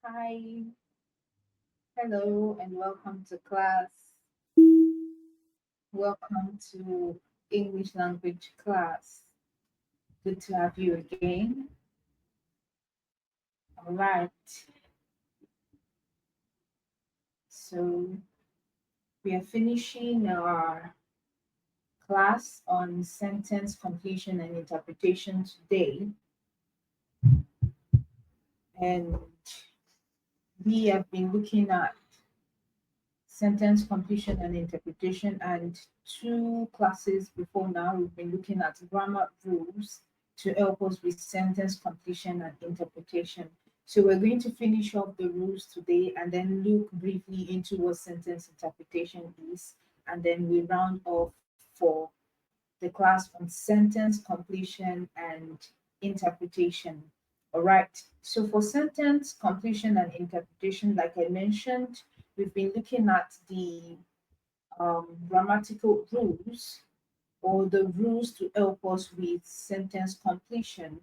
Hi, hello, and welcome to class. Welcome to English language class. Good to have you again. All right, so we are finishing our class on sentence completion and interpretation today, and we have been looking at sentence completion and interpretation, and two classes before now we've been looking at grammar rules to help us with sentence completion and interpretation. So we're going to finish off the rules today and then look briefly into what sentence interpretation is, and then we round off for the class on sentence completion and interpretation. All right. So for sentence completion and interpretation, like I mentioned, we've been looking at the grammatical rules or the rules to help us with sentence completion.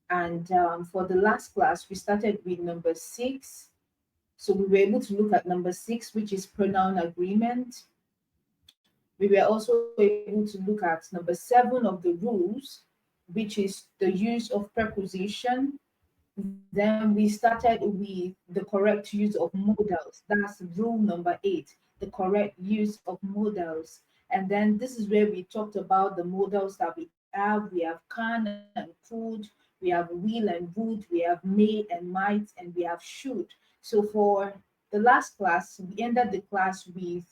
And for the last class, we started with number 6. So we were able to look at number 6, which is pronoun agreement. We were also able to look at number 7 of the rules, which is the use of preposition. Then we started with the correct use of modals. That's rule number 8, the correct use of modals. And then this is where we talked about the modals that we have. We have can and could, we have will and would, we have may and might, and we have should. So for the last class, we ended the class with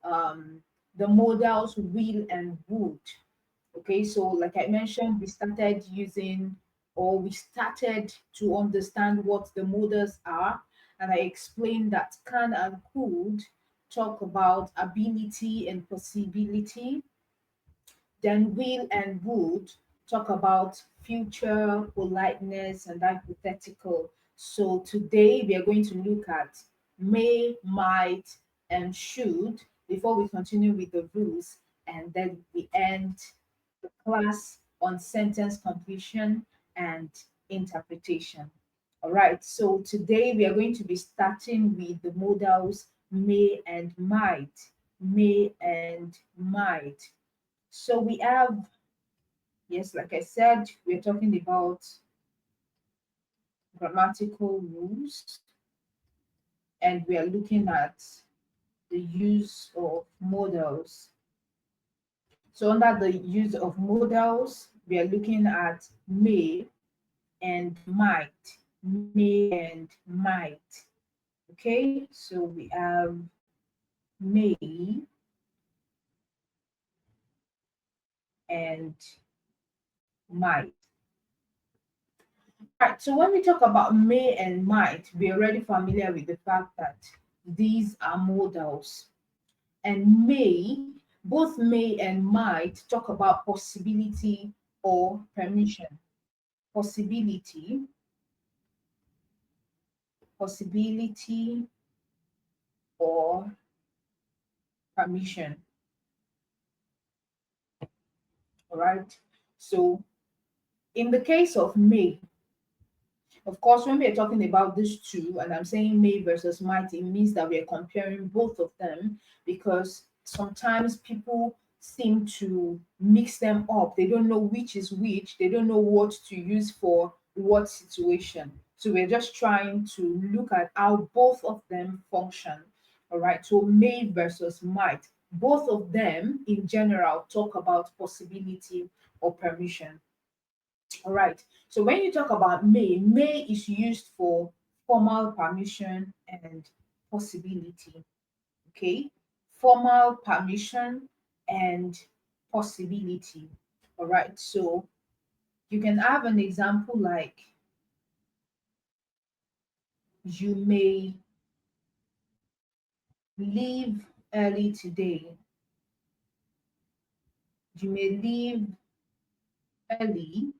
the modals will and would. Okay, so like I mentioned, we started using or we started to understand what the modals are, and I explained that can and could talk about ability and possibility, then will and would talk about future, politeness, and hypothetical. So today we are going to look at may, might, and should before we continue with the rules, and then we end the class on sentence completion and interpretation. All right, so today we are going to be starting with the modals may and might. May and might. So we have, yes, like I said, we're talking about grammatical rules and we are looking at the use of modals. So under the use of modals, we are looking at may and might. May and might. Okay, so we have may and might. Right, so when we talk about may and might, we're already familiar with the fact that these are modals. And may, both may and might talk about possibility or permission. Possibility, possibility or permission. All right. So in the case of may, of course, when we're talking about these two, and I'm saying may versus might, it means that we're comparing both of them because sometimes people seem to mix them up. They don't know which is which, they don't know what to use for what situation. So we're just trying to look at how both of them function. All right, so may versus might. Both of them in general talk about possibility or permission. All right. So when you talk about may is used for formal permission and possibility. Okay. Formal permission and possibility. All right. So you can have an example like you may leave early today. You may leave early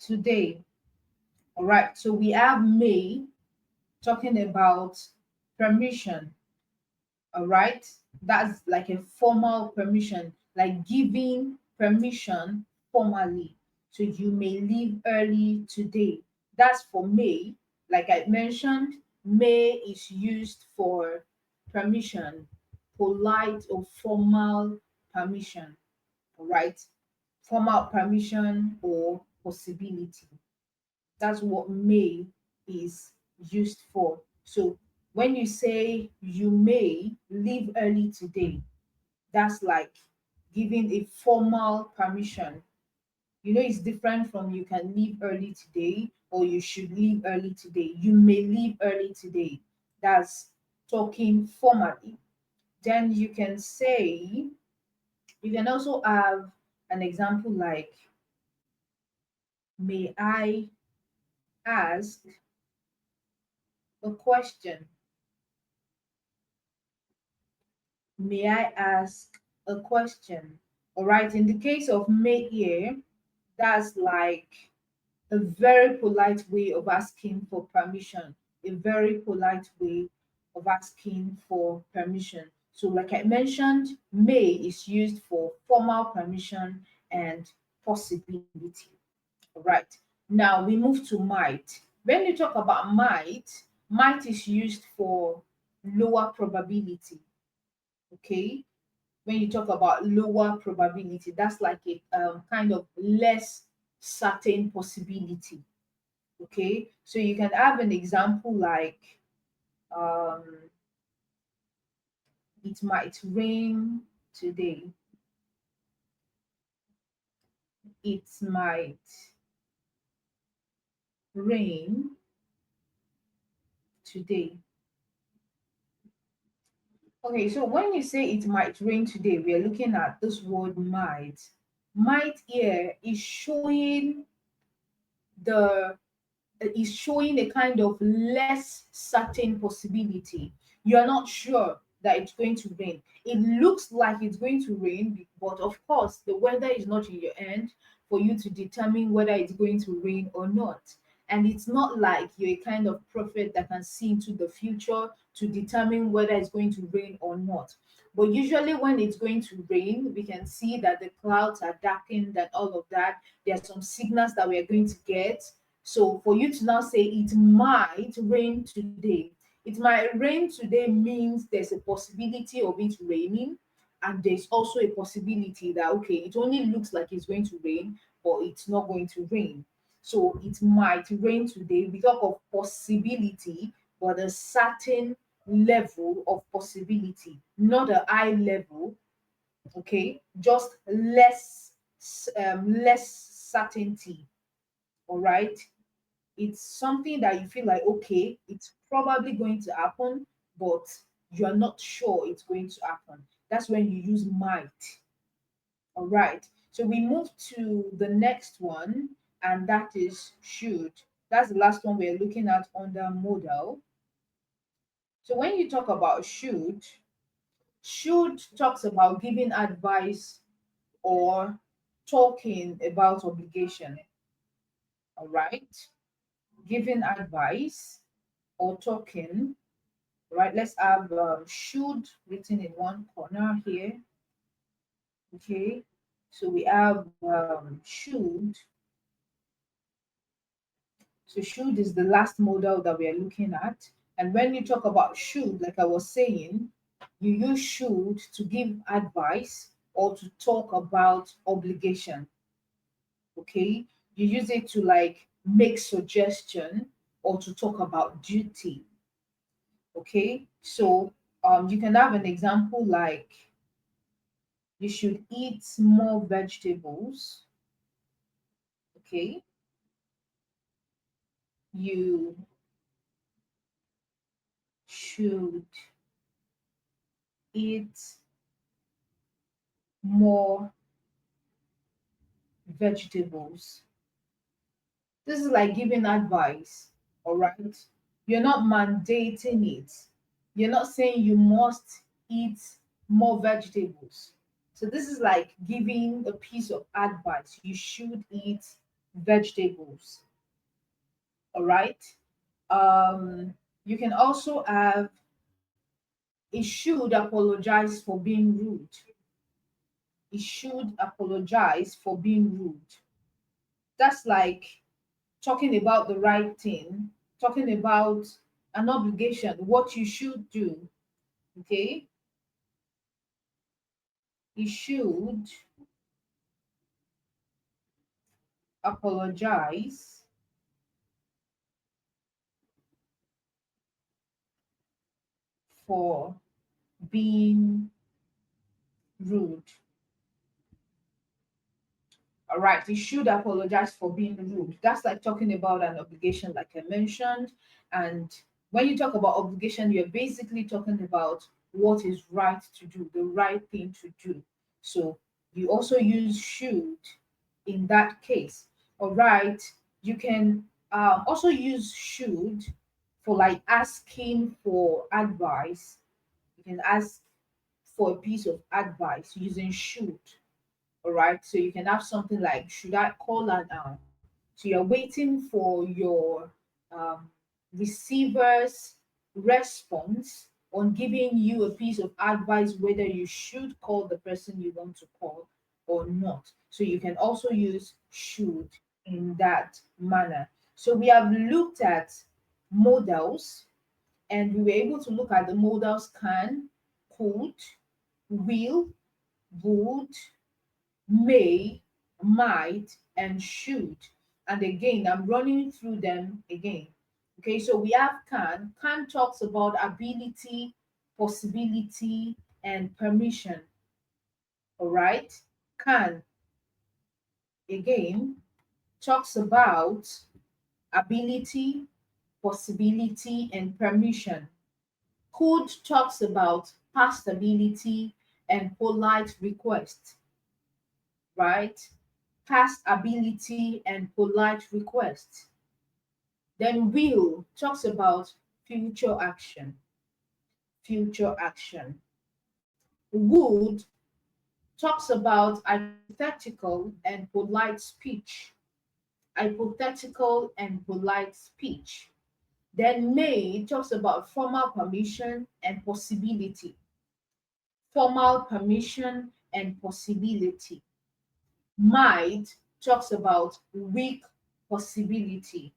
today. All right. So we have may talking about permission. All right, that's like a formal permission, like giving permission formally. So you may leave early today. That's for may. Like I mentioned, may is used for permission, polite or formal permission, all right? Formal permission or possibility. That's what may is used for. So when you say you may leave early today, that's like giving a formal permission. You know, it's different from you can leave early today or you should leave early today. You may leave early today. That's talking formally. Then you can say, you can also have an example like, may I ask a question? May I ask a question? All right. In the case of may here, that's like a very polite way of asking for permission, a very polite way of asking for permission. So, like I mentioned, may is used for formal permission and possibility. All right. Now we move to might. When you talk about might is used for lower probability. Okay. When you talk about lower probability, that's like a kind of less certain possibility. Okay, so you can have an example like, um, it might rain today. It might rain today. Okay, so when you say it might rain today, we are looking at this word might. Might here the is showing a kind of less certain possibility. You're not sure that it's going to rain. It looks like it's going to rain, but of course, the weather is not in your hand for you to determine whether it's going to rain or not. And it's not like you're a kind of prophet that can see into the future to determine whether it's going to rain or not. But usually, when it's going to rain, we can see that the clouds are darkened and all of that. There are some signals that we are going to get. So for you to now say it might rain today, it might rain today means there's a possibility of it raining, and there's also a possibility that okay, it only looks like it's going to rain, but it's not going to rain. So it might rain today. We talk of possibility, but a certain level of possibility, not a high level, okay, just less certainty. All right, it's something that you feel like okay, it's probably going to happen, but you're not sure it's going to happen. That's when you use might. All right, so we move to the next one, and that is should. That's the last one we're looking at under modal. So when you talk about should talks about giving advice or talking about obligation. All right, giving advice or talking. Right, let's have should written in one corner here. Okay, so we have should. So should is the last model that we are looking at. And when you talk about should, like I was saying, you use should to give advice or to talk about obligation. Okay, you use it to like make suggestion or to talk about duty. Okay, so you can have an example like, you should eat more vegetables. Okay, you should eat more vegetables. This is like giving advice, all right? You're not mandating it. You're not saying you must eat more vegetables. So this is like giving a piece of advice. You should eat vegetables, all right? You can also have, it should apologize for being rude. It should apologize for being rude. That's like talking about the right thing, talking about an obligation, what you should do. Okay, you should apologize for being rude. All right, you should apologize for being rude. That's like talking about an obligation, like I mentioned. And when you talk about obligation, you're basically talking about what is right to do, the right thing to do. So you also use should in that case. All right, you can also use should for like asking for advice. You can ask for a piece of advice using should. All right, so you can have something like, should I call her now? So you're waiting for your um, receiver's response on giving you a piece of advice whether you should call the person you want to call or not. So you can also use should in that manner. So we have looked at modals, and we were able to look at the modals can, could, will, would, may, might, and should. And again, I'm running through them again. Okay, so we have can. Can talks about ability, possibility, and permission. All right, can again talks about ability, possibility, and permission. Could talks about past ability and polite request, right? Past ability and polite request. Then will talks about future action, future action. Would talks about hypothetical and polite speech, hypothetical and polite speech. Then may talks about formal permission and possibility, formal permission and possibility. Might talks about weak possibility,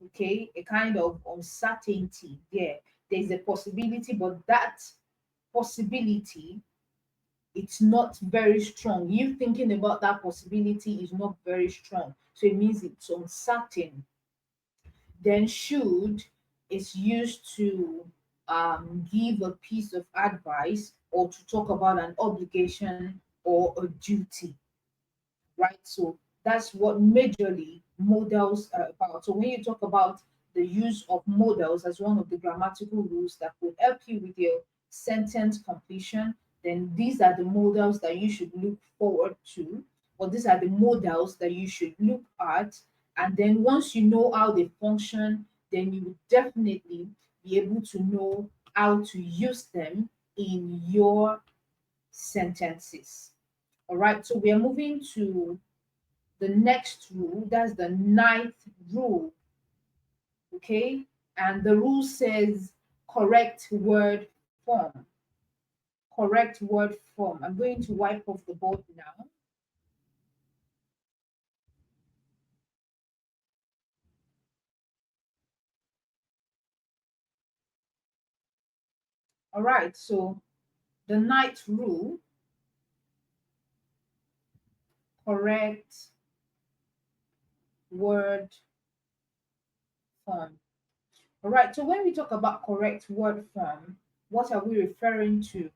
okay, a kind of uncertainty there. There's a possibility, but that possibility, it's not very strong. You thinking about that possibility is not very strong, so it means it's uncertain. Then should is used to give a piece of advice or to talk about an obligation or a duty, right? So that's what majorly modals are about. So when you talk about the use of modals as one of the grammatical rules that will help you with your sentence completion, then these are the modals that you should look forward to, or these are the modals that you should look at. And then once you know how they function, then you will definitely be able to know how to use them in your sentences. All right, so we are moving to the next rule. That's the ninth rule. Okay, and the rule says correct word form. Correct word form. I'm going to wipe off the board now. All right, so the ninth rule, correct word form. All right, so when we talk about correct word form, what are we referring to?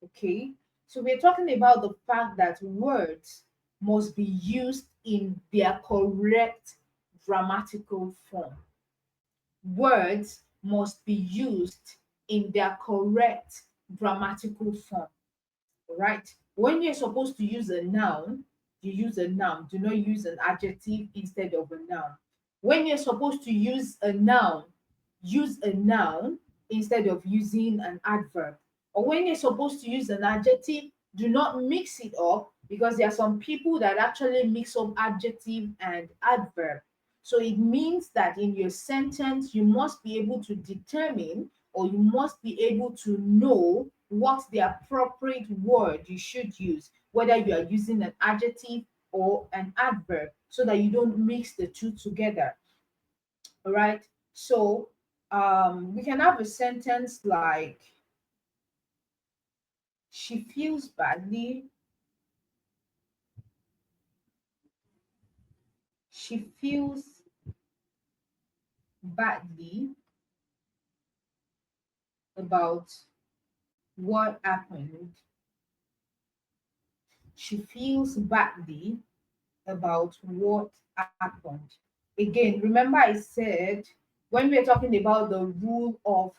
Okay, so we're talking about the fact that words must be used in their correct grammatical form. Words must be used in their correct grammatical form. Right? When you're supposed to use a noun, you use a noun. Do not use an adjective instead of a noun. When you're supposed to use a noun instead of using an adverb. Or when you're supposed to use an adjective, do not mix it up, because there are some people that actually mix up adjective and adverb. So it means that in your sentence, you must be able to determine, or you must be able to know what the appropriate word you should use, whether you are using an adjective or an adverb so that you don't mix the two together. All right. So we can have a sentence like, she feels badly. She feels badly about what happened. She feels badly about what happened. Again, remember I said when we're talking about the rule of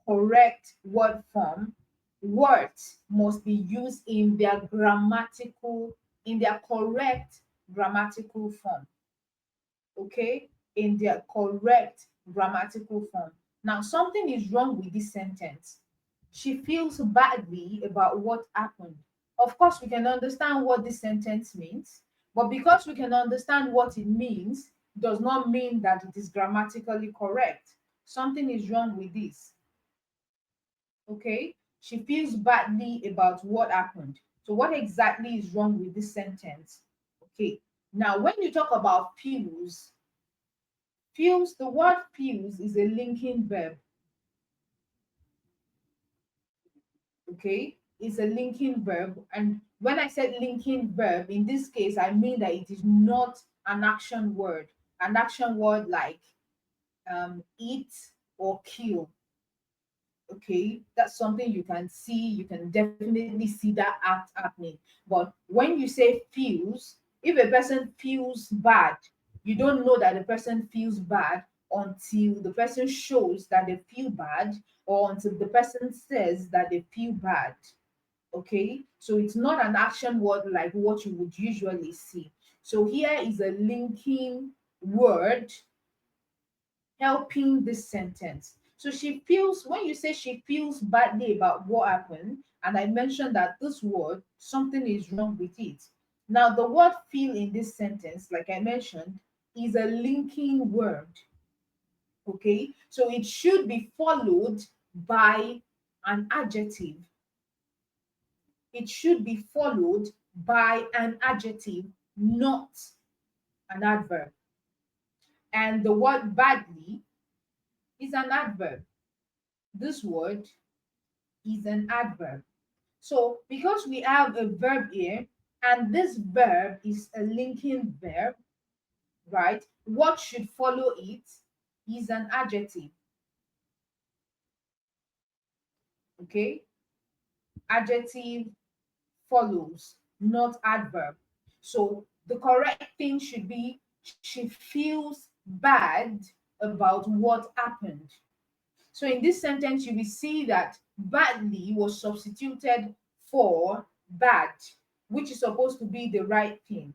correct word form, words must be used in their correct grammatical form. Okay, in their correct grammatical form. Now, something is wrong with this sentence. She feels badly about what happened. Of course, we can understand what this sentence means, but because we can understand what it means, does not mean that it is grammatically correct. Something is wrong with this. Okay, she feels badly about what happened. So, what exactly is wrong with this sentence? Okay, now when you talk about feels, the word feels is a linking verb. Okay, it's a linking verb. And when I said linking verb, in this case, I mean that it is not an action word. An action word like eat or kill. Okay, that's something you can see, you can definitely see that act happening. But when you say feels, if a person feels bad, you don't know that the person feels bad until the person shows that they feel bad, or until the person says that they feel bad. Okay, so it's not an action word like what you would usually see. So here is a linking word helping this sentence. So she feels, when you say she feels badly about what happened, and I mentioned that this word, something is wrong with it. Now, the word feel in this sentence, like I mentioned, is a linking word. Okay, so it should be followed by an adjective. It should be followed by an adjective, not an adverb. And the word badly is an adverb. This word is an adverb. So because we have a verb here, and this verb is a linking verb, right? What should follow it is an adjective. Okay? Adjective follows, not adverb. So the correct thing should be she feels bad about what happened. So in this sentence, you will see that badly was substituted for bad, which is supposed to be the right thing.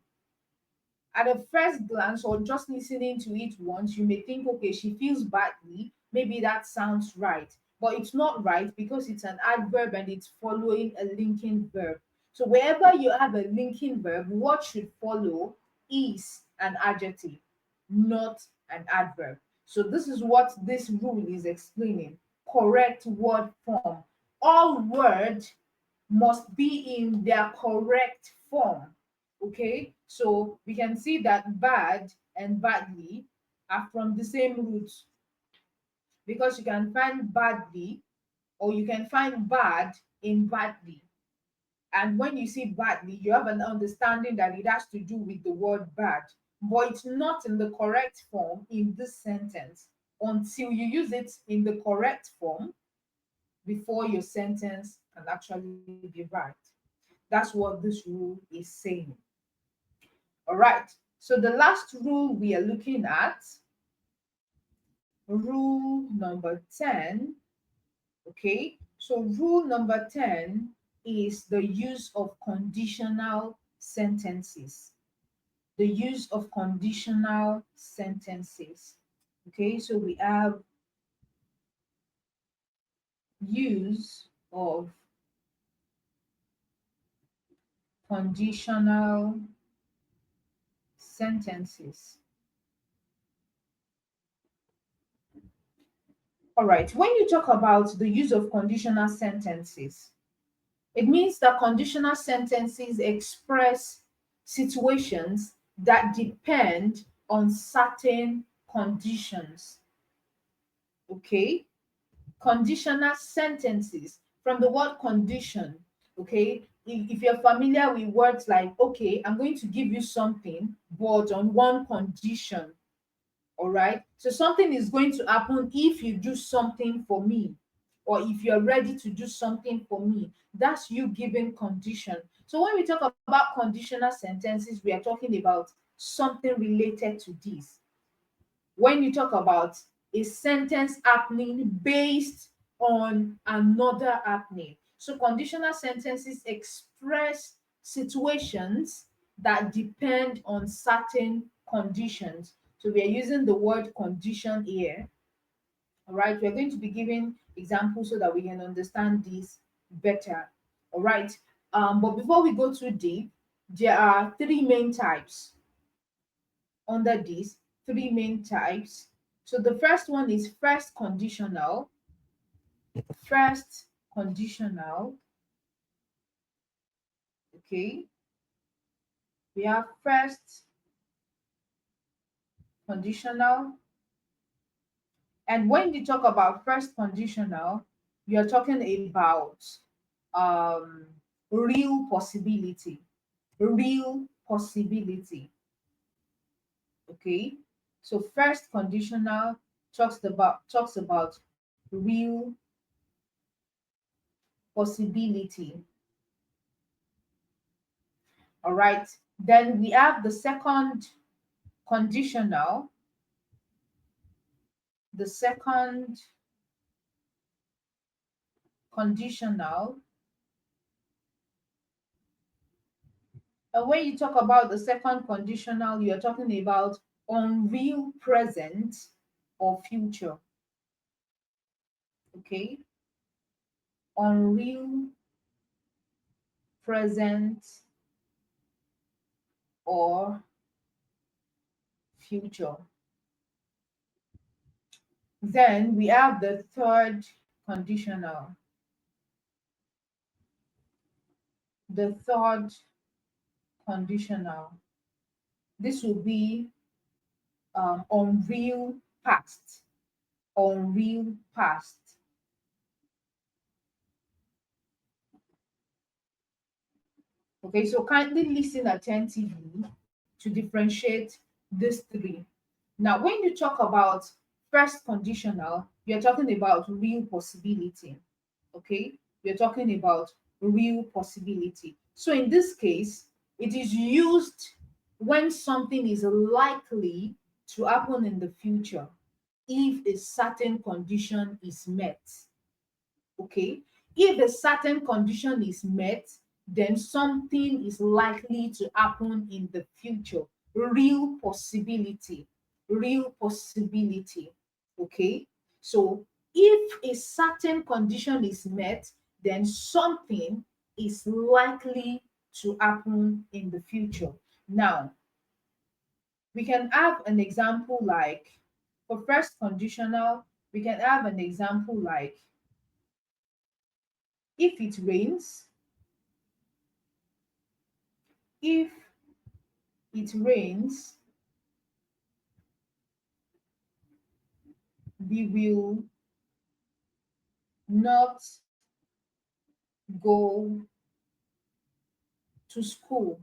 At a first glance, or just listening to it once, you may think, okay, she feels badly. Maybe that sounds right. But it's not right because it's an adverb and it's following a linking verb. So wherever you have a linking verb, what should follow is an adjective, not an adverb. So this is what this rule is explaining. Correct word form. All words must be in their correct form. Okay, so we can see that bad and badly are from the same root, because you can find badly or you can find bad in badly. And when you see badly, you have an understanding that it has to do with the word bad, but it's not in the correct form in this sentence until you use it in the correct form before your sentence can actually be right. That's what this rule is saying. All right. So the last rule we are looking at, rule number 10. Okay. So rule number 10 is the use of conditional sentences. The use of conditional sentences. Okay. So we have use of conditional sentences. All right. When you talk about the use of conditional sentences, it means that conditional sentences express situations that depend on certain conditions. Okay, conditional sentences from the word condition. Okay, if you're familiar with words like, okay, I'm going to give you something, but on one condition. All right, so something is going to happen if you do something for me, or if you're ready to do something for me. That's you giving condition. So when we talk about conditional sentences, we are talking about something related to this. When you talk about a sentence happening based on another happening. So conditional sentences express situations that depend on certain conditions. So we are using the word condition here. All right, we're going to be giving examples so that we can understand this better. All right, but before we go too deep, there are three main types under this, three main types. So the first one is first conditional. First conditional. Okay. We have first conditional. And when you talk about first conditional, you're talking about um real possibility. Real possibility. Okay. So first conditional talks about real possibility. All right. Then we have the second conditional. The second conditional. And when you talk about the second conditional, you're talking about unreal present or future. Okay. Unreal present or future. Then we have the third conditional. The third conditional. This will be unreal past. Unreal past. Okay, so kindly listen attentively to differentiate these three. Now, when you talk about first conditional, you're talking about real possibility. Okay, we're talking about real possibility. So in this case, it is used when something is likely to happen in the future if a certain condition is met. Okay, if a certain condition is met, then something is likely to happen in the future. Real possibility. Real possibility. Okay, so if a certain condition is met, then something is likely to happen in the future. Now, we can have an example like, for first conditional, we can have an example like, if it rains, if it rains, we will not go to school.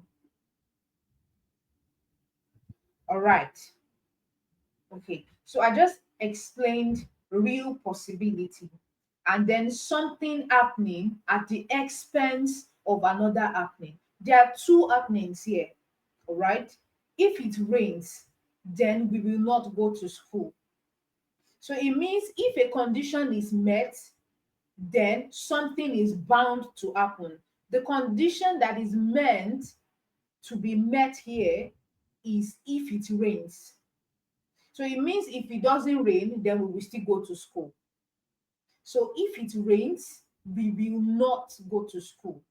All right. Okay. So I just explained real possibility and then something happening at the expense of another happening. There are two happenings here. All right. If it rains, then we will not go to school. So it means if a condition is met, then something is bound to happen. The condition that is meant to be met here is if it rains. So it means if it doesn't rain, then we will still go to school. So if it rains, we will not go to school.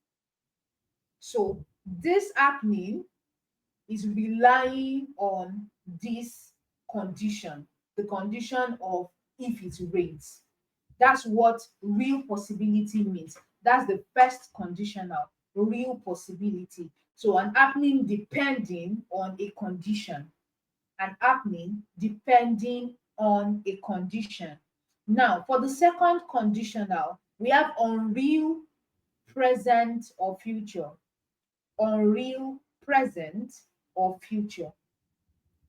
So this happening is relying on this condition, the condition of if it rains. That's what real possibility means. That's the first conditional, real possibility. So an happening depending on a condition. An happening depending on a condition. Now, for the second conditional, we have unreal, present, or future. Unreal, present, or future.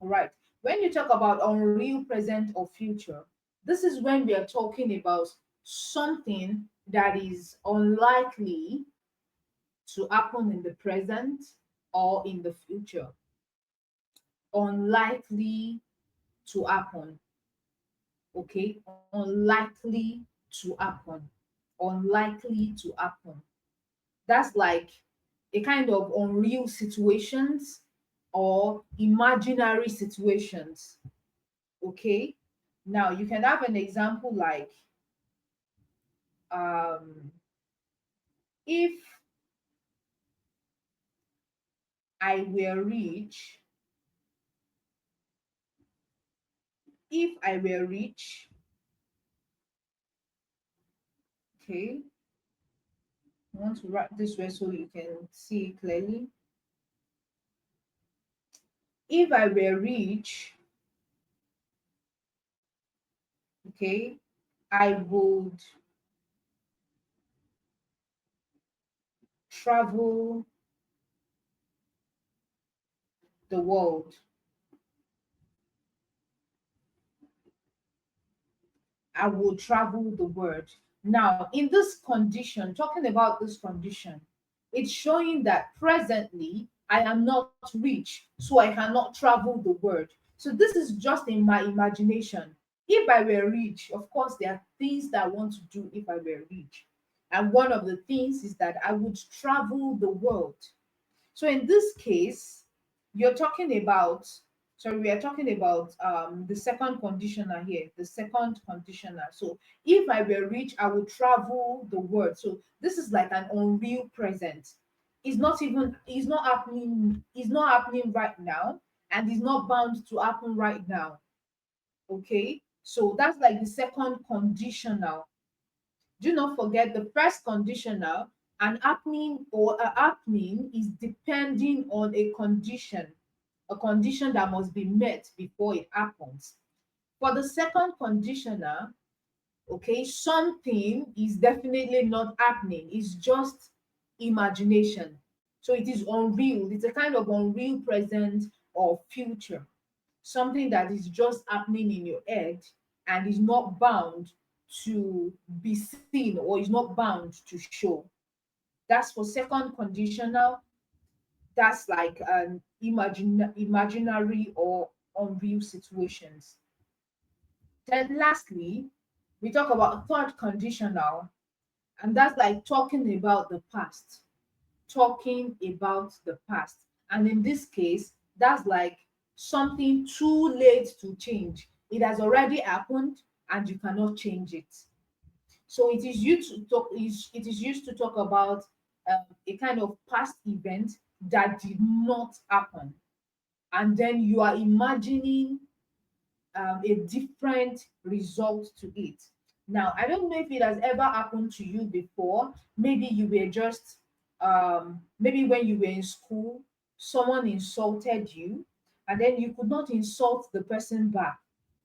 All right. When you talk about unreal, present, or future, this is when we are talking about something that is unlikely to happen in the present or in the future. Unlikely to happen. Okay. Unlikely to happen. Unlikely to happen. That's like a kind of unreal situations or imaginary situations. Okay. Now you can have an example like um if I were rich, if I were rich, okay, I want to write this way so you can see it clearly. If I were rich, okay, I would travel the world. I will travel the world. Now, in this condition, talking about this condition, it's showing that presently I am not rich, so I cannot travel the world. So this is just in my imagination. If I were rich, of course, there are things that I want to do if I were rich. And one of the things is that I would travel the world. So in this case, you're talking about, sorry, we are talking about the second conditioner here, the second conditioner. So if I were rich, I would travel the world. So this is like an unreal present. It's not happening right now, and it's not bound to happen right now. Okay. So that's like the second conditional. Do not forget the first conditional, an happening or a happening is depending on a condition that must be met before it happens. For the second conditional, okay, something is definitely not happening, it's just imagination. So it is unreal, it's a kind of unreal present or future, something that is just happening in your head and is not bound to be seen or is not bound to show. That's for second conditional. That's like an imaginary or unreal situations. Then lastly, we talk about third conditional, and that's like talking about the past. Talking about the past. And in this case, that's like something too late to change. It has already happened and you cannot change it. So it is used to talk about a kind of past event that did not happen. And then you are imagining a different result to it. Now, I don't know if it has ever happened to you before. Maybe you were just, maybe when you were in school, someone insulted you, and then you could not insult the person back.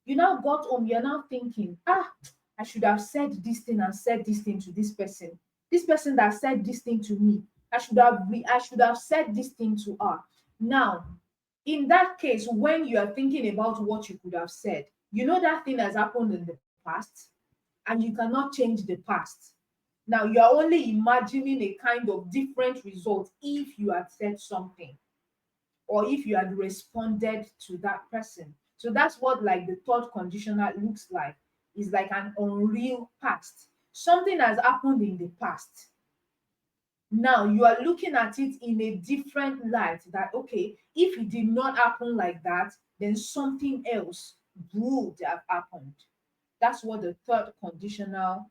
You now got home, you're now thinking, I should have said this thing and said this thing to this person. This person that said this thing to me, I should have said this thing to her. Now, in that case, when you are thinking about what you could have said, you know that thing has happened in the past and you cannot change the past. Now you are only imagining a kind of different result if you had said something or if you had responded to that person. So that's what like the third conditional looks like. It's like an unreal past. Something has happened in the past. Now you are looking at it in a different light, that okay, if it did not happen like that, then something else would have happened. That's what the third conditional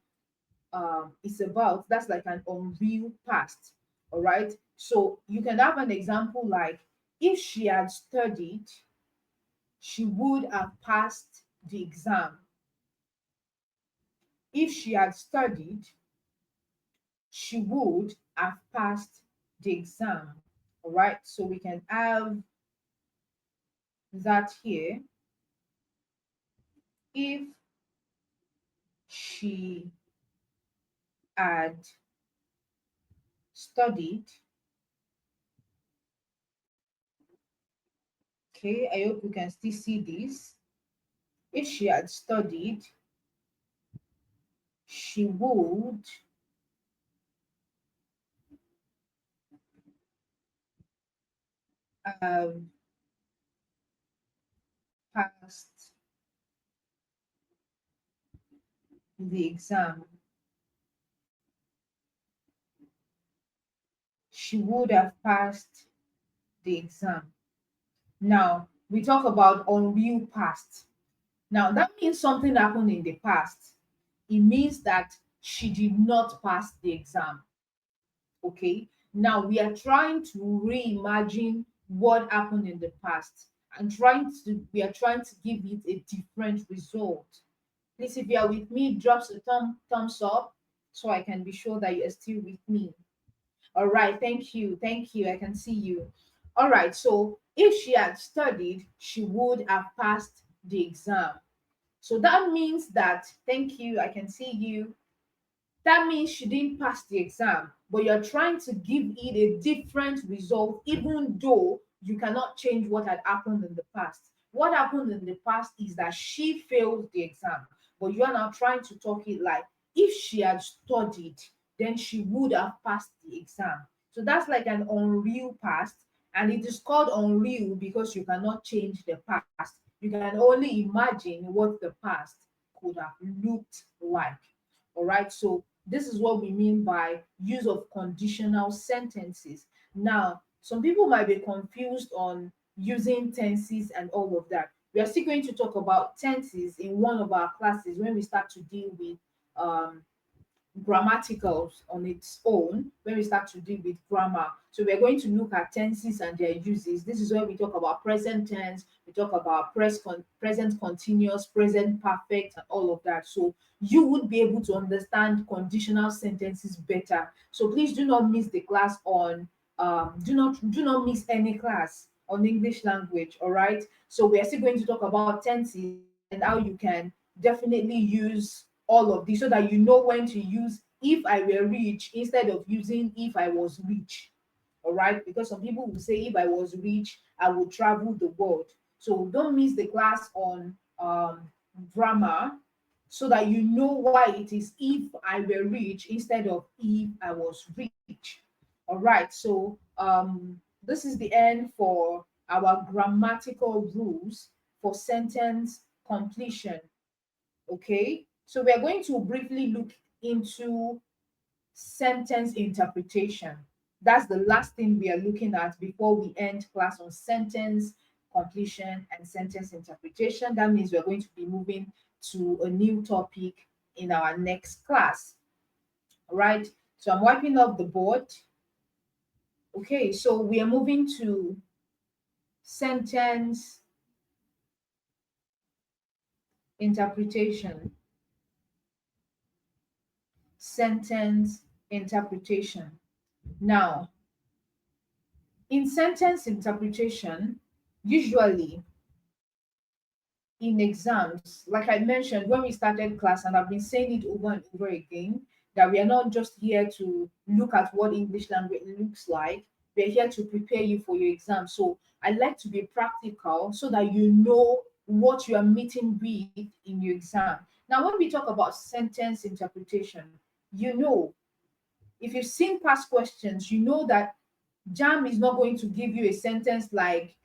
is about. That's like an unreal past. All right. So you can have an example like, if she had studied, she would have passed the exam. If she had studied, she would have passed the exam. All right, so we can have that here. If she had studied, okay, I hope you can still see this. If she had studied, she would have passed the exam. She would have passed the exam. Now, we talk about unreal past. Now, that means something happened in the past. It means that she did not pass the exam. Okay. Now, we are trying to reimagine what happened in the past and we are trying to give it a different result. Please, if you are with me, drop a thumbs up so I can be sure that you are still with me. All right, thank you. Thank you. I can see you. All right, so if she had studied, she would have passed the exam. So that means that, thank you, I can see you. That means she didn't pass the exam, but you're trying to give it a different result, even though you cannot change what had happened in the past. What happened in the past is that she failed the exam, but you are now trying to talk it like if she had studied, then she would have passed the exam. So that's like an unreal past, and it is called unreal because you cannot change the past. You can only imagine what the past could have looked like. All right, so this is what we mean by use of conditional sentences. Now, some people might be confused on using tenses and all of that. We are still going to talk about tenses in one of our classes when we start to deal with um, grammaticals on its own, when we start to deal with grammar. So we're going to look at tenses and their uses. This is where we talk about present tense, we talk about present continuous, present perfect, and all of that. So you would be able to understand conditional sentences better. So please do not miss the class on do not miss any class on English language. All right. So we are still going to talk about tenses and how you can definitely use all of this so that you know when to use if I were rich instead of using if I was rich. All right, because some people will say if I was rich I would travel the world. So don't miss the class on grammar so that you know why it is if I were rich instead of if I was rich. All right, so this is the end for our grammatical rules for sentence completion. Okay, so we are going to briefly look into sentence interpretation. That's the last thing we are looking at before we end class on sentence completion and sentence interpretation. That means we're going to be moving to a new topic in our next class. All right, so I'm wiping off the board. Okay, so we are moving to sentence interpretation. Sentence interpretation. Now, in sentence interpretation, usually in exams, like I mentioned when we started class, and I've been saying it over and over again, that we are not just here to look at what English language looks like, we're here to prepare you for your exam. So I like to be practical so that you know what you are meeting with in your exam. Now, when we talk about sentence interpretation, you know, if you've seen past questions, you know that JAMB is not going to give you a sentence like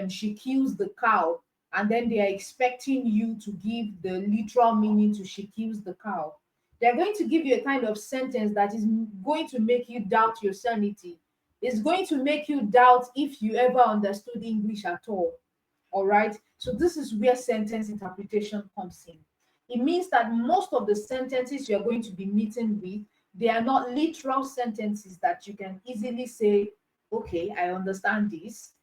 she kills the cow, and then they are expecting you to give the literal meaning to she kills the cow. They're going to give you a kind of sentence that is going to make you doubt your sanity. It's going to make you doubt if you ever understood English at all. All right. So this is where sentence interpretation comes in. It means that most of the sentences you're going to be meeting with, they are not literal sentences that you can easily say, okay, I understand this,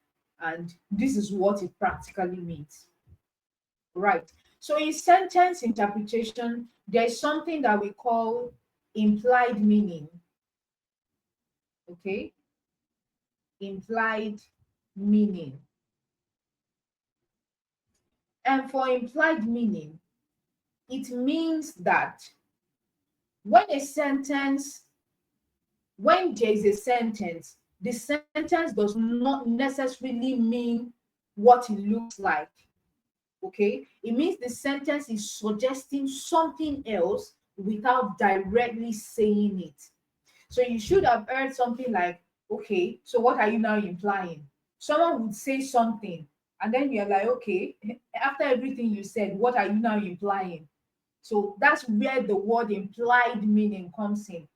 and this is what it practically means. Right. So in sentence interpretation, there is something that we call implied meaning. Okay. implied meaning. And for implied meaning, it means that when a sentence, when there is a sentence, the sentence does not necessarily mean what it looks like. Okay, it means the sentence is suggesting something else without directly saying it. So you should have heard something like, okay, so what are you now implying? Someone would say something, and then you're like, okay, after everything you said, what are you now implying? So that's where the word implied meaning comes in.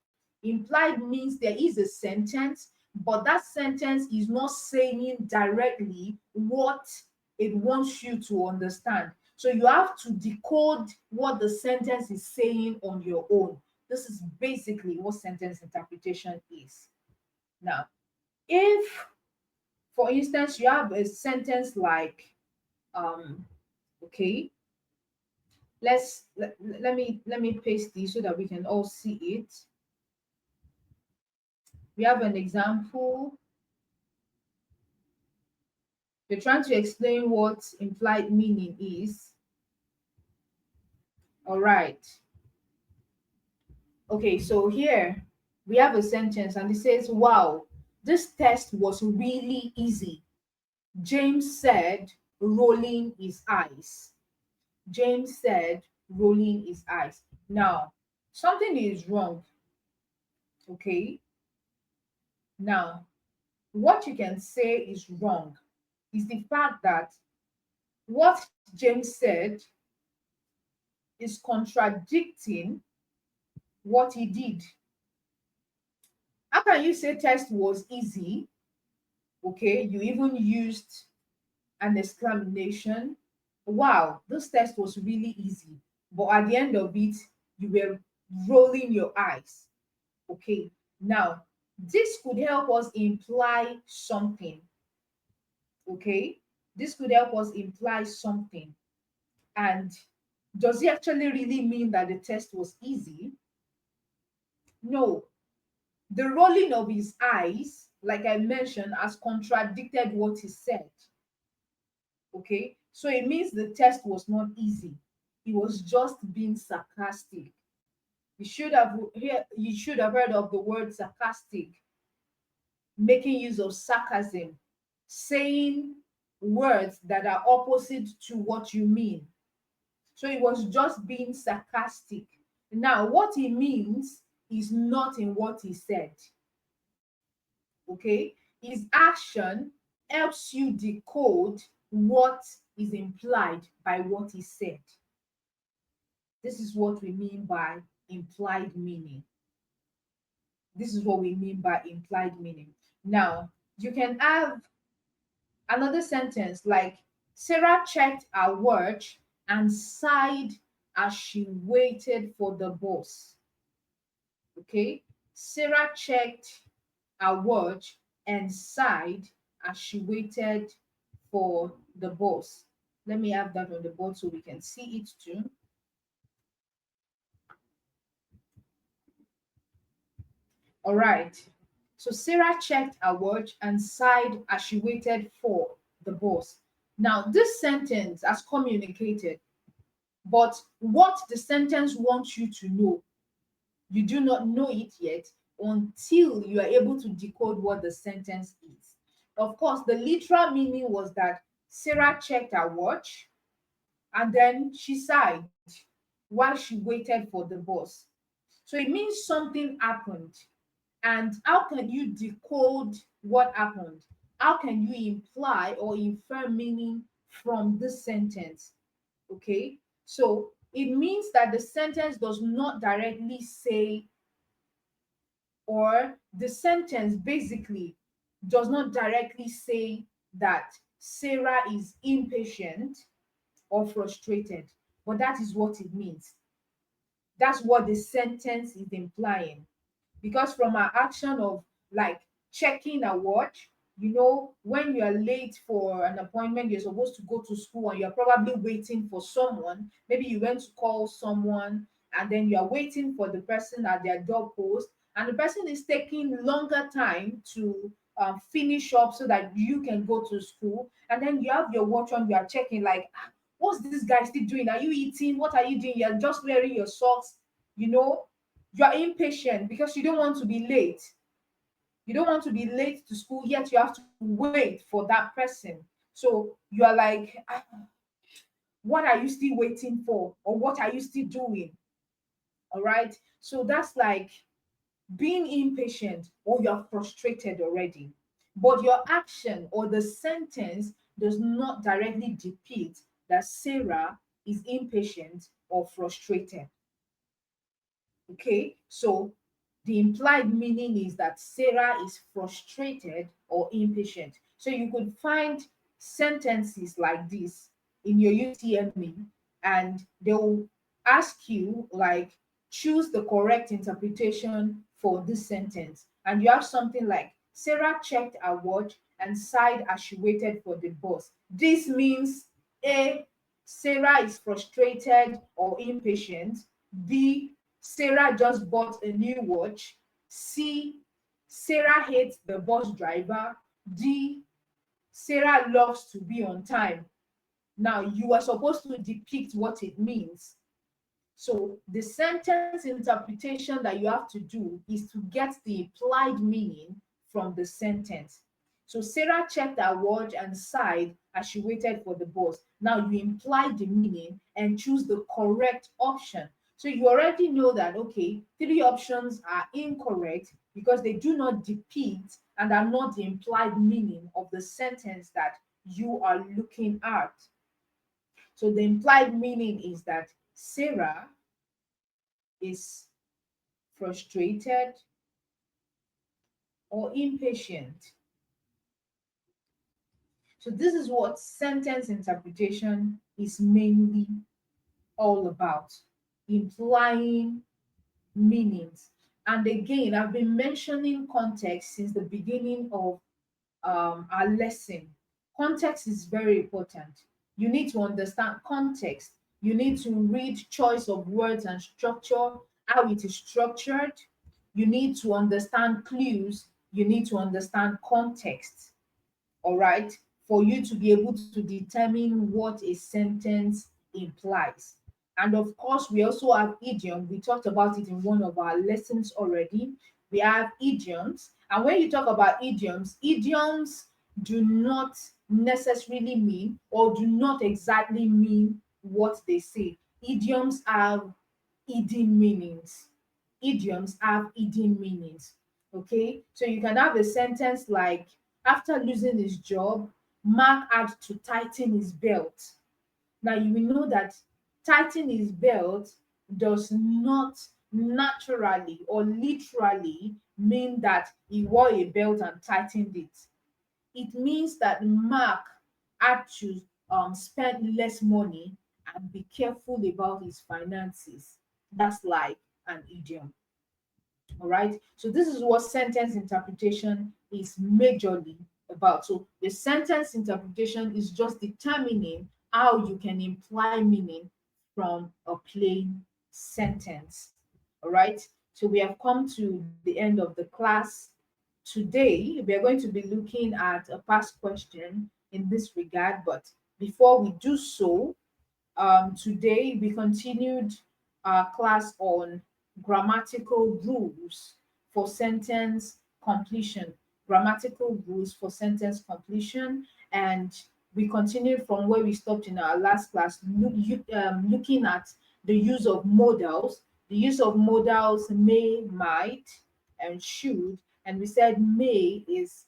Implied means there is a sentence, but that sentence is not saying directly what it wants you to understand. So you have to decode what the sentence is saying on your own. This is basically what sentence interpretation is. Now, if, for instance, you have a sentence like, um, okay, let me paste this so that we can all see it. We have an example. We're trying to explain what implied meaning is. All right. Okay, so here we have a sentence and it says, wow, this test was really easy. James said, rolling his eyes. James said, rolling his eyes. Now, something is wrong. Okay. Now, what you can say is wrong is the fact that what James said is contradicting what he did. How can you say test was easy? Okay, you even used an exclamation. Wow, this test was really easy. But at the end of it, you were rolling your eyes. Okay, now this could help us imply something. Okay, this could help us imply something. And does it actually really mean that the test was easy? No. The rolling of his eyes, like I mentioned, has contradicted what he said. Okay, so it means the test was not easy. He was just being sarcastic. You should have heard of the word sarcastic, making use of sarcasm, saying words that are opposite to what you mean. So he was just being sarcastic. Now, what he means is not in what he said. Okay? His action helps you decode what is implied by what he said. This is what we mean by implied meaning. This is what we mean by implied meaning. Now, you can have another sentence like, Sarah checked her watch and sighed as she waited for the bus. Okay? Sarah checked her watch and sighed as she waited for the bus. Let me have that on the board so we can see it too. All right. So Sarah checked her watch and sighed as she waited for the bus. Now, this sentence has communicated, but what the sentence wants you to know, you do not know it yet until you are able to decode what the sentence is. Of course, the literal meaning was that Sarah checked her watch and then she sighed while she waited for the bus. So it means something happened. And how can you decode what happened? How can you imply or infer meaning from this sentence? Okay, so it means that the sentence does not directly say, or the sentence basically does not directly say that Sarah is impatient or frustrated, but that is what it means. That's what the sentence is implying. Because from our action of like checking a watch, when you are late for an appointment, you're supposed to go to school and you're probably waiting for someone. Maybe you went to call someone and then you're waiting for the person at their doorpost, and the person is taking longer time to finish up so that you can go to school, and then you have your watch on, you are checking like, "Ah, what's this guy still doing? Are you eating? What are you doing? You're just wearing your socks, you know, you're impatient because you don't want to be late. You don't want to be late to school, yet you have to wait for that person. So you are like, "Ah, what are you still waiting for? Or what are you still doing?" All right. So that's like being impatient, or you're frustrated already. But your action or the sentence does not directly depict that Sarah is impatient or frustrated. Okay, so the implied meaning is that Sarah is frustrated or impatient. So you could find sentences like this in your UTME, and they'll ask you, like, choose the correct interpretation for this sentence. And you have something like, Sarah checked her watch and sighed as she waited for the bus. This means A, Sarah is frustrated or impatient. B, Sarah just bought a new watch. C, Sarah hates the bus driver. D, Sarah loves to be on time. Now, you are supposed to depict what it means. So, the sentence interpretation that you have to do is to get the implied meaning from the sentence. So, Sarah checked her watch and sighed as she waited for the bus. Now, you imply the meaning and choose the correct option. So, you already know that, okay, three options are incorrect because they do not depict and are not the implied meaning of the sentence that you are looking at. So, the implied meaning is that Sarah is frustrated or impatient. So, this is what sentence interpretation is mainly all about, implying meanings. And again, I've been mentioning context since the beginning of our lesson. Context is very important. You need to understand context. You need to read choice of words and structure, how it is structured. You need to understand clues. You need to understand context, all right, for you to be able to determine what a sentence implies. And of course, we also have idiom. We talked about it in one of our lessons already. We have idioms. And when you talk about idioms, idioms do not necessarily mean or do not exactly mean what they say. Idioms have hidden meanings. Idioms have hidden meanings. Okay, so you can have a sentence like, after losing his job, Mark had to tighten his belt. Now you will know that tighten his belt does not naturally or literally mean that he wore a belt and tightened it. It means that Mark had to spend less money and be careful about his finances. That's like an idiom. All right. So this is what sentence interpretation is majorly about. So the sentence interpretation is just determining how you can imply meaning from a plain sentence. All right. So we have come to the end of the class. Today, we are going to be looking at a past question in this regard. But before we do so, today we continued our class on grammatical rules for sentence completion. Grammatical rules for sentence completion, and we continued from where we stopped in our last class, looking at the use of modals. The use of modals may, might, and should. And we said may is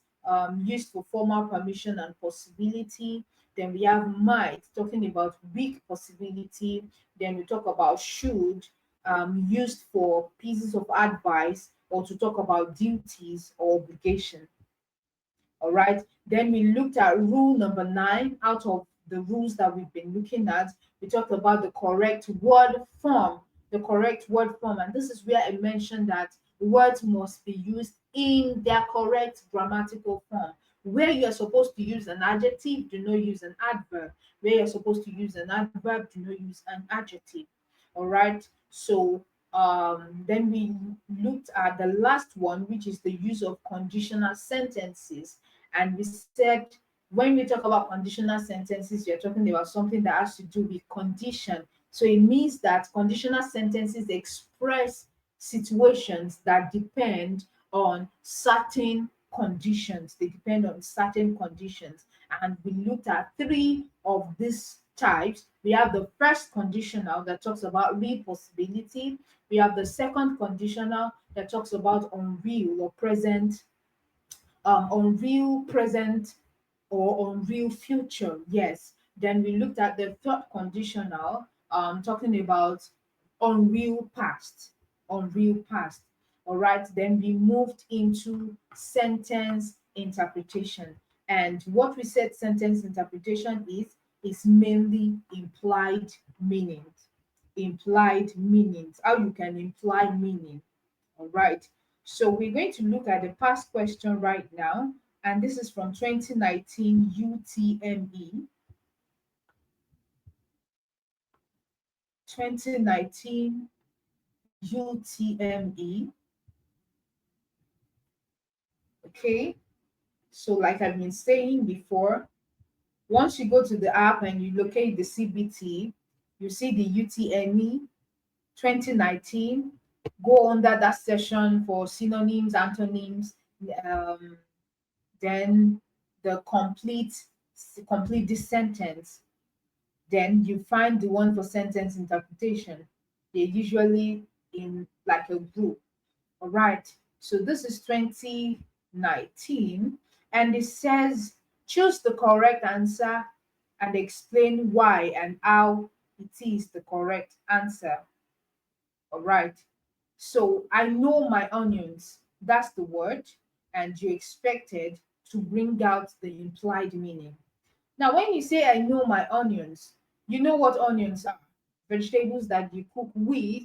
used for formal permission and possibility. Then we have might, talking about weak possibility. Then we talk about should, used for pieces of advice or to talk about duties or obligation. All right. Then we looked at rule number 9 out of the rules that we've been looking at. We talked about the correct word form, the correct word form. And this is where I mentioned that words must be used in their correct grammatical form. Where you're supposed to use an adjective, do not use an adverb. Where you're supposed to use an adverb, do not use an adjective. All right. So Then we looked at the last one, which is the use of conditional sentences. And we said when we talk about conditional sentences, you're talking about something that has to do with condition. So it means that conditional sentences express situations that depend on certain conditions. They depend on certain conditions. And we looked at three of these types. We have the first conditional that talks about real possibility. We have the second conditional that talks about unreal or present, unreal present or unreal future. Yes. Then we looked at the third conditional, talking about unreal past, unreal past. All right. Then we moved into sentence interpretation. And what we said sentence interpretation is mainly implied meanings. Implied meanings. How you can imply meaning. All right. So we're going to look at the past question right now, and this is from 2019 UTME. 2019 UTME. Okay. So, like I've been saying before, once you go to the app and you locate the CBT, you see the UTME 2019. Go under that session for synonyms, antonyms, um, then the complete this sentence. Then you find the one for sentence interpretation. They're usually in like a group. All right. So this is 2019, and it says choose the correct answer and explain why and how it is the correct answer. All right. So I know my onions. That's the word. And you expected to bring out the implied meaning. Now, when you say I know my onions, you know what onions are, vegetables that you cook with.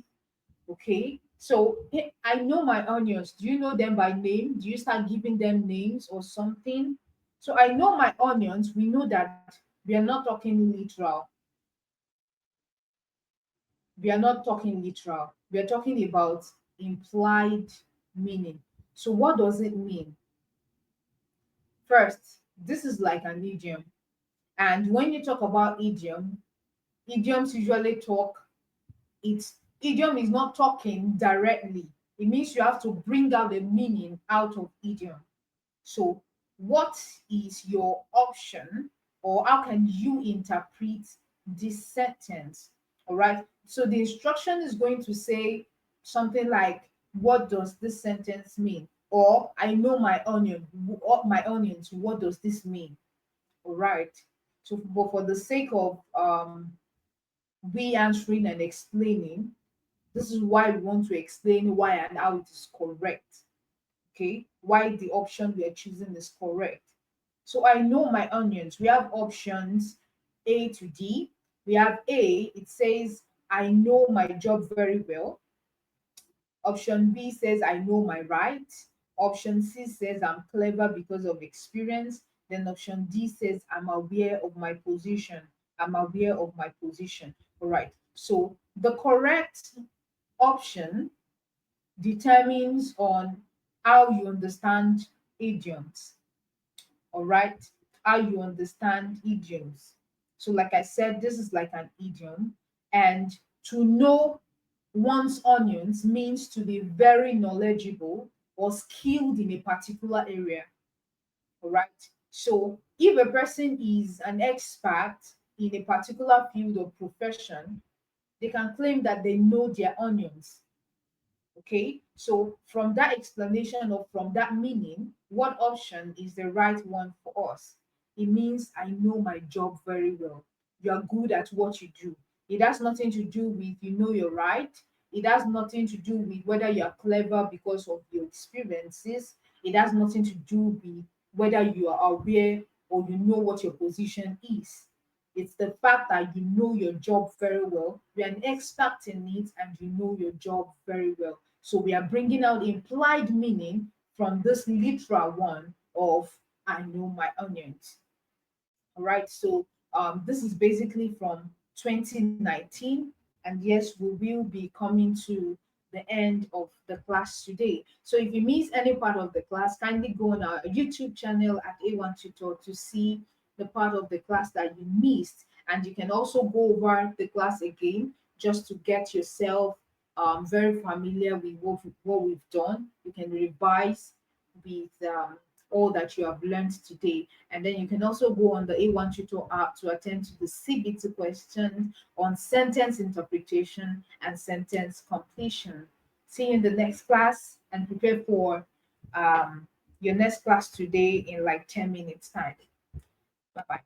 Okay. So I know my onions. Do you know them by name? Do you start giving them names or something? So I know my onions. We know that we are not talking literal. We are not talking literal. We are talking about implied meaning. So, what does it mean? First, this is like an idiom. And when you talk about idiom, idioms usually talk, it's idiom is not talking directly. It means you have to bring out the meaning out of idiom. So, what is your option, or how can you interpret this sentence? All right. So, the instruction is going to say something like, "What does this sentence mean?" Or, "I know my onion. My onions. What does this mean?" All right. So, but for the sake of we answering and explaining, this is why we want to explain why and how it is correct. Okay, why the option we are choosing is correct. So I know my onions. We have options A to D. We have A, it says I know my job very well. Option B says I know my rights. Option C says I'm clever because of experience. Then option D says I'm aware of my position. I'm aware of my position. All right. So the correct option determines on how you understand idioms. All right, how you understand idioms. So like I said, this is like an idiom, and to know one's onions means to be very knowledgeable or skilled in a particular area. All right. So if a person is an expert in a particular field or profession, they can claim that they know their onions. Okay, so from that explanation or from that meaning, what option is the right one for us? It means I know my job very well. You are good at what you do. It has nothing to do with you know you're right. It has nothing to do with whether you are clever because of your experiences. It has nothing to do with whether you are aware or you know what your position is. It's the fact that you know your job very well. You're an expert in it and you know your job very well. So we are bringing out implied meaning from this literal one of I know my onions. All right. So this is basically from 2019. And yes, we will be coming to the end of the class today. So if you miss any part of the class, kindly go on our YouTube channel at A1 Tutor to see the part of the class that you missed. And you can also go over the class again just to get yourself very familiar with what we've done. You can revise with all that you have learned today. And then you can also go on the A1 Tutor app to attend to the CBT questions on sentence interpretation and sentence completion. See you in the next class and prepare for your next class today in like 10 minutes time. Bye bye.